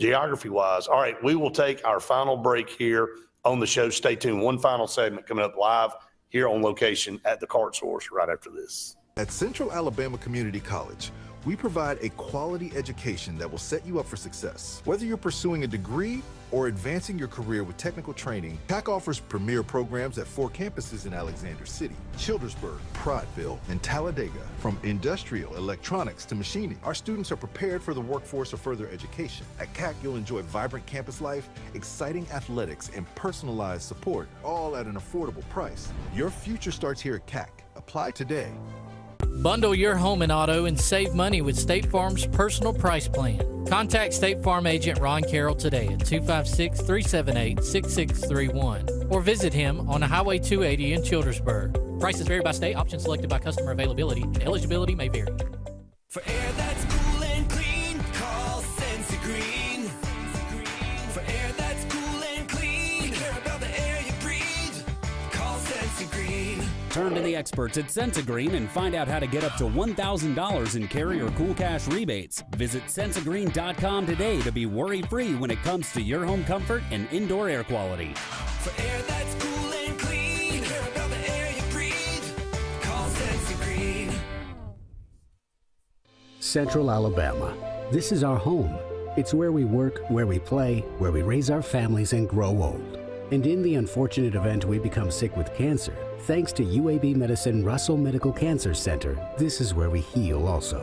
geography-wise. All right, we will take our final break here on the show. Stay tuned. One final segment coming up live here on location at the Cart Source right after this. At Central Alabama Community College, we provide a quality education that will set you up for success. Whether you're pursuing a degree or advancing your career with technical training, CAC offers premier programs at 4 campuses in Alexander City, Childersburg, Prattville, and Talladega. From industrial, electronics to machining, our students are prepared for the workforce or further education. At CAC, you'll enjoy vibrant campus life, exciting athletics, and personalized support, all at an affordable price. Your future starts here at CAC. Apply today. Bundle your home and auto and save money with State Farm's personal price plan. Contact State Farm agent Ron Carroll today at 256-378-6631 or visit him on Highway 280 in Childersburg. Prices vary by state. Options selected by customer availability. Eligibility may vary. For air that's cool and clean, call Sensi Green. For air that's cool and clean, we care about the air you breathe. Call Sensi Green. Turn to the experts at Sensagreen and find out how to get up to $1,000 in carrier cool cash rebates. Visit Sensagreen.com today to be worry-free when it comes to your home comfort and indoor air quality. For air that's cool and clean, we care about the air you breathe. Call Sensi Green. Central Alabama. This is our home. It's where we work, where we play, where we raise our families and grow old. And in the unfortunate event we become sick with cancer, thanks to UAB Medicine Russell Medical Cancer Center, this is where we heal also.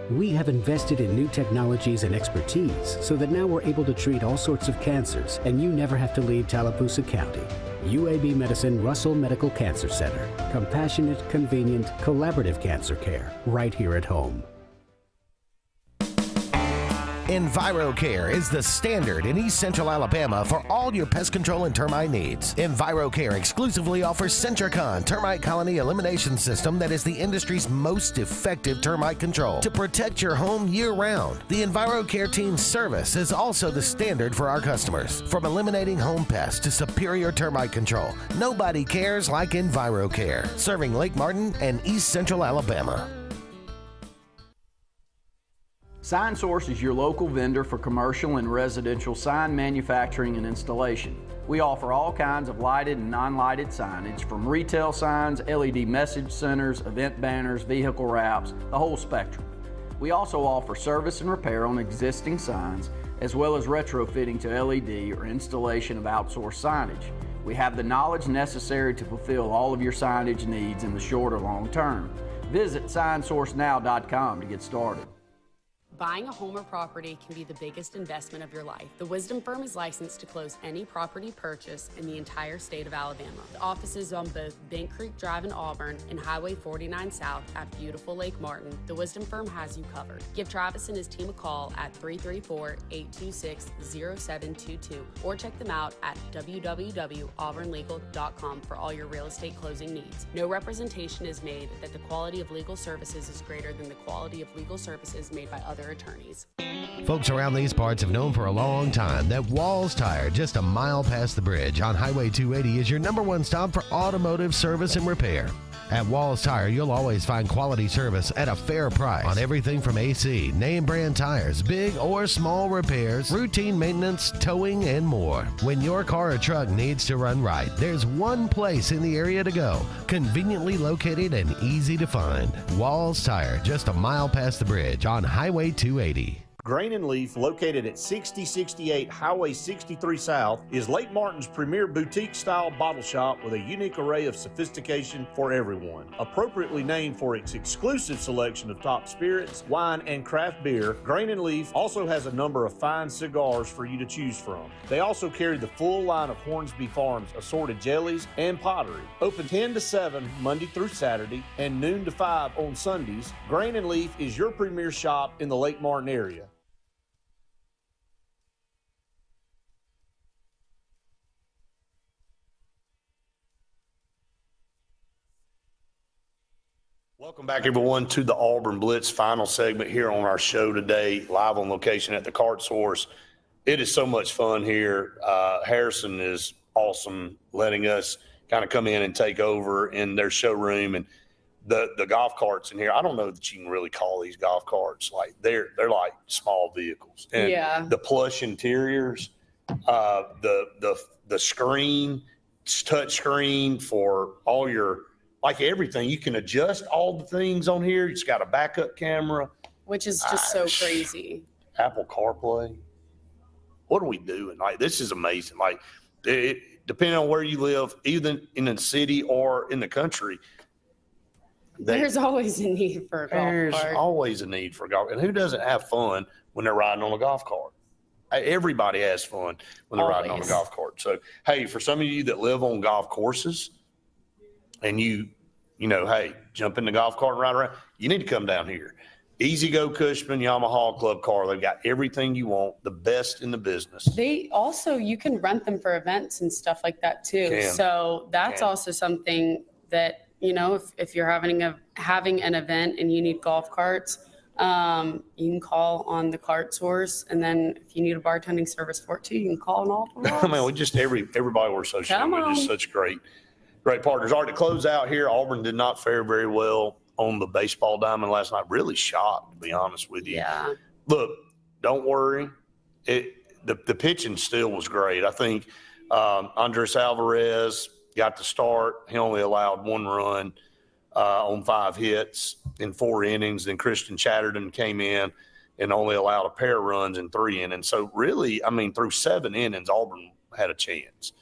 We have invested in new technologies and expertise so that now we're able to treat all sorts of cancers and you never have to leave Tallapoosa County. UAB Medicine Russell Medical Cancer Center. Compassionate, convenient, collaborative cancer care right here at home. EnviroCare is the standard in East Central Alabama for all your pest control and termite needs. EnviroCare exclusively offers Centricon termite colony elimination system that is the industry's most effective termite control to protect your home year-round. The EnviroCare team's service is also the standard for our customers. From eliminating home pests to superior termite control, nobody cares like EnviroCare. Serving Lake Martin and East Central Alabama. SignSource is your local vendor for commercial and residential sign manufacturing and installation. We offer all kinds of lighted and non-lighted signage, from retail signs, LED message centers, event banners, vehicle wraps, the whole spectrum. We also offer service and repair on existing signs, as well as retrofitting to LED or installation of outsourced signage. We have the knowledge necessary to fulfill all of your signage needs in the short or long term. Visit signsourcenow.com to get started. Buying a home or property can be the biggest investment of your life. The Wisdom Firm is licensed to close any property purchase in the entire state of Alabama. The office is on both Bank Creek Drive in Auburn and Highway 49 South at beautiful Lake Martin. The Wisdom Firm has you covered. Give Travis and his team a call at 334-826-0722 or check them out at www.auburnlegal.com for all your real estate closing needs. No representation is made that the quality of legal services is greater than the quality of legal services made by other their attorneys. Folks around these parts have known for a long time that Walls Tire, just a mile past the bridge on Highway 280, is your #1 stop for automotive service and repair. At Walls Tire, you'll always find quality service at a fair price on everything from AC, name brand tires, big or small repairs, routine maintenance, towing, and more. When your car or truck needs to run right, there's one place in the area to go, conveniently located and easy to find. Walls Tire, just a mile past the bridge on Highway 280. Grain and Leaf, located at 6068 Highway 63 South, is Lake Martin's premier boutique-style bottle shop with a unique array of sophistication for everyone. Appropriately named for its exclusive selection of top spirits, wine, and craft beer, Grain and Leaf also has a number of fine cigars for you to choose from. They also carry the full line of Hornsby Farms assorted jellies and pottery. Open 10 to 7 Monday through Saturday and noon to 5 on Sundays, Grain and Leaf is your premier shop in the Lake Martin area. Welcome back, everyone, to the Auburn Blitz final segment here on our show today, live on location at the Cart Source. It is so much fun here. Harrison is awesome, letting us kind of come in and take over in their showroom, and the golf carts in here. I don't know that you can really call these golf carts like they're like small vehicles. And the plush interiors, the screen, touch screen for all your. Like everything, you can adjust all the things on here. It's got a backup camera. Which is just so crazy. Apple CarPlay. What are we doing? Like, this is amazing. Like, depending on where you live, either in the city or in the country. There's always a need for a golf cart. There's always a need for a golf. And who doesn't have fun when they're riding on a golf cart? Everybody has fun when they're riding on a golf cart. So, hey, for some of you that live on golf courses, and you know, hey, jump in the golf cart and ride around, you need to come down here. Easy Go Cushman, Yamaha Club Car. They've got everything you want, the best in the business. They also, you can rent them for events and stuff like that too. So that's also something that, you know, if you're having an event and you need golf carts, you can call on the Cart Source, and then if you need a bartending service for it too, you can call on all of us. I mean, we just everybody we're associated with is such great partners. All right, to close out here, Auburn did not fare very well on the baseball diamond last night. Really shocked, to be honest with you. Yeah. Look, don't worry. The pitching still was great. I think Andres Alvarez got the start. He only allowed 1 run on 5 hits in 4 innings. Then Christian Chatterton came in and only allowed a pair of runs in 3 innings. So really, I mean, through 7 innings, Auburn had a chance.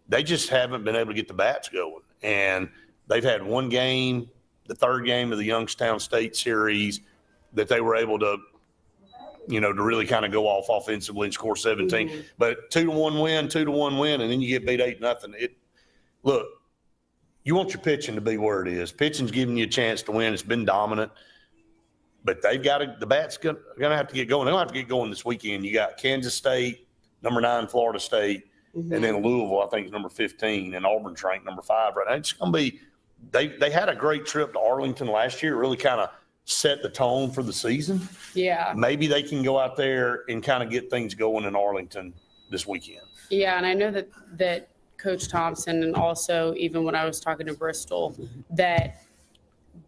They just haven't been able to get the bats going. And they've had 1 game, the 3rd game of the Youngstown State series, that they were able to, you know, to really kind of go off offensively and score 17. Mm-hmm. But 2-1 win, and then you get beat 8-0. Look, you want your pitching to be where it is. Pitching's giving you a chance to win. It's been dominant. But they've got to – the bats going to have to get going. They're going to have to get going this weekend. You got Kansas State, number 9 Florida State, and then Louisville, I think, is number 15, and Auburn's ranked number 5 right now. It's going to be – they had a great trip to Arlington last year. It really kind of set the tone for the season. Yeah. Maybe they can go out there and kind of get things going in Arlington this weekend. Yeah, and I know that Coach Thompson, and also even when I was talking to Bristol, that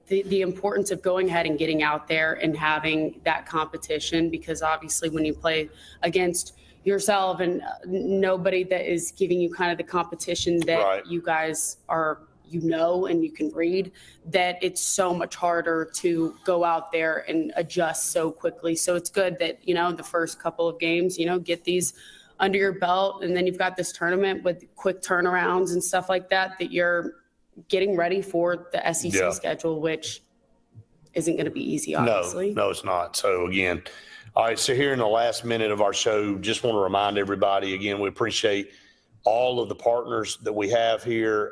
the importance of going ahead and getting out there and having that competition, because obviously when you play against – yourself and nobody that is giving you kind of the competition that you guys are, you know, and you can read, that it's so much harder to go out there and adjust so quickly. So it's good that, you know, the first couple of games, you know, get these under your belt, and then you've got this tournament with quick turnarounds and stuff like that you're getting ready for the SEC schedule, which isn't going to be easy, obviously. No, it's not. So again, all right, so here in the last minute of our show, just want to remind everybody, again, we appreciate all of the partners that we have here.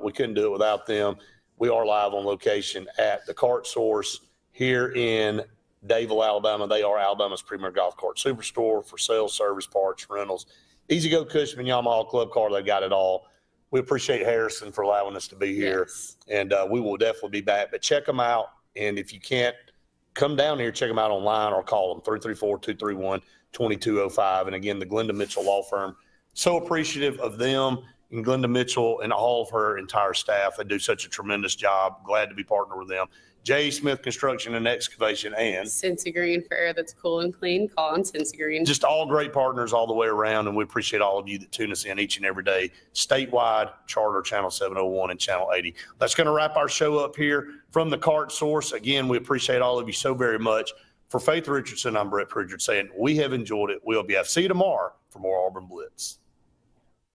We couldn't do it without them. We are live on location at the Cart Source here in Dadeville, Alabama. They are Alabama's premier golf cart superstore for sales, service, parts, rentals. Easy Go Cushman, Yamaha Club Car, they've got it all. We appreciate Harrison for allowing us to be here, and we will definitely be back. But check them out, and if you can't come down here, check them out online, or call them 334-231-2205. And again, the Glenda Mitchell Law Firm, so appreciative of them and Glenda Mitchell and all of her entire staff. They do such a tremendous job. Glad to be partnered with them. J. Smith Construction and Excavation and Cincy Green for air that's cool and clean. Call on Cincy Green. Just all great partners all the way around, and we appreciate all of you that tune us in each and every day. Statewide, Charter, Channel 701, and Channel 80. That's going to wrap our show up here from the Cart Source. Again, we appreciate all of you so very much. For Faith Richardson, I'm Brett Pritchard saying we have enjoyed it. We'll be out. See you tomorrow for more Auburn Blitz.